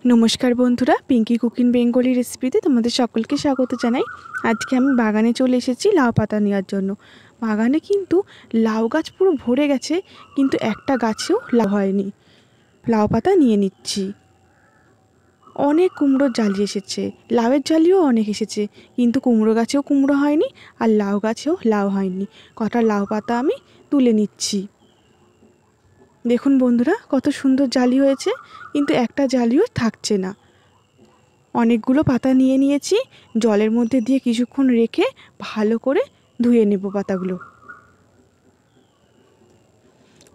নমস্কার বন্ধুরা, Pinki cooking Bengali রেসিপিতে তোমাদের সকলকে স্বাগত জানাই। আজকে আমি বাগানে চলে এসেছি লাউ পাতা নেওয়ার জন্য। বাগানে কিন্তু লাউ গাছ পুরো ভরে গেছে, কিন্তু একটা গাছেও লাউ হয়নি। লাউ পাতা নিয়ে নিচ্ছি। অনেক কুমড়োর জালি এসেছে, লাউয়ের জালিও অনেক এসেছে, কিন্তু কুমড়ো গাছেও কুমড়ো হয়নি আর লাউ গাছেও লাউ হয়নি। কটা লাউ পাতা আমি তুলে নিচ্ছি। দেখুন বন্ধুরা, কত সুন্দর জালি হয়েছে, কিন্তু একটা জালিও থাকছে না। অনেকগুলো পাতা নিয়ে নিয়েছি। জলের মধ্যে দিয়ে কিছুক্ষণ রেখে ভালো করে ধুয়ে নেব পাতাগুলো।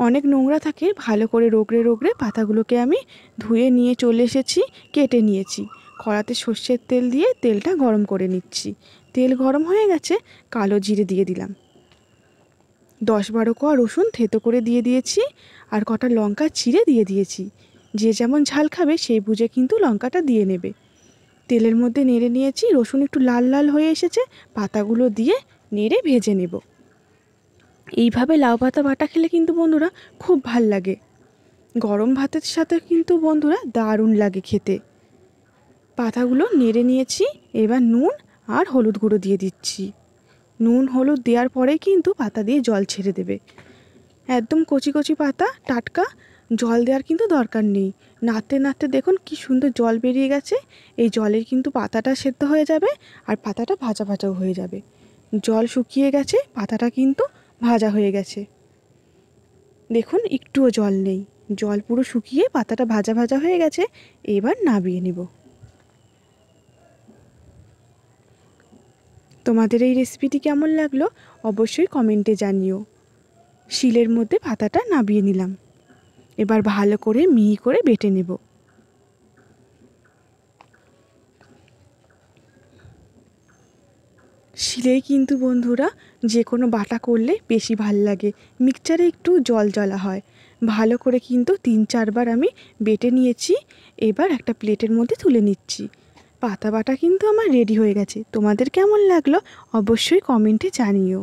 অনেক নোংরা থাকে, ভালো করে রগড়ে রগড়ে পাতাগুলোকে আমি ধুয়ে নিয়ে চলে এসেছি। কেটে নিয়েছি। কড়াতে সর্ষের তেল দিয়ে তেলটা গরম করে নিচ্ছি। তেল গরম হয়ে গেছে, কালো জিরে দিয়ে দিলাম। 10-12 কোয়া রসুন থেতো করে দিয়ে দিয়েছি, আর কটা লঙ্কা চিড়ে দিয়ে দিয়েছি। যে যেমন ঝাল খাবে সেই বুঝে কিন্তু লঙ্কাটা দিয়ে নেবে। তেলের মধ্যে নেড়ে নিয়েছি। রসুন একটু লাল লাল হয়ে এসেছে, পাতাগুলো দিয়ে নেড়ে ভেজে নেব। এইভাবে লাউ পাতা বাটা খেলে কিন্তু বন্ধুরা খুব ভাল লাগে। গরম ভাতের সাথে কিন্তু বন্ধুরা দারুণ লাগে খেতে। পাতাগুলো নেড়ে নিয়েছি। এবার নুন আর হলুদ গুঁড়ো দিয়ে দিচ্ছি। নুন হলুদ দেওয়ার পরে কিন্তু পাতা দিয়ে জল ছেড়ে দেবে। একদম কচি কচি পাতা, টাটকা, জল দেওয়ার কিন্তু দরকার নেই। নাড়তে নাড়তে দেখুন কি সুন্দর জল বেরিয়ে গেছে। এই জলে কিন্তু পাতাটা সেদ্ধ হয়ে যাবে আর পাতাটা ভাজা ভাজাও হয়ে যাবে। জল শুকিয়ে গেছে, পাতাটা কিন্তু ভাজা হয়ে গেছে। দেখুন একটুও জল নেই, জল পুরো শুকিয়ে পাতাটা ভাজা ভাজা হয়ে গেছে। এবার নামিয়ে নেব। তোমাদের এই রেসিপিটি কেমন লাগলো অবশ্যই কমেন্টে জানিও। শিলের মধ্যে পাতাটা নামিয়ে নিলাম। এবার ভালো করে মিহি করে বেটে নেব। শিলেই কিন্তু বন্ধুরা যে কোনো বাটা করলে বেশি ভাল লাগে। মিক্সচারে একটু জল জলা হয়। ভালো করে কিন্তু 3-4 বার আমি বেটে নিয়েছি। এবার একটা প্লেটের মধ্যে তুলে নিচ্ছি। পাতা বাটা কিন্তু আমার রেডি হয়ে গেছে। তোমাদের কেমন লাগলো অবশ্যই কমেন্টে জানিও।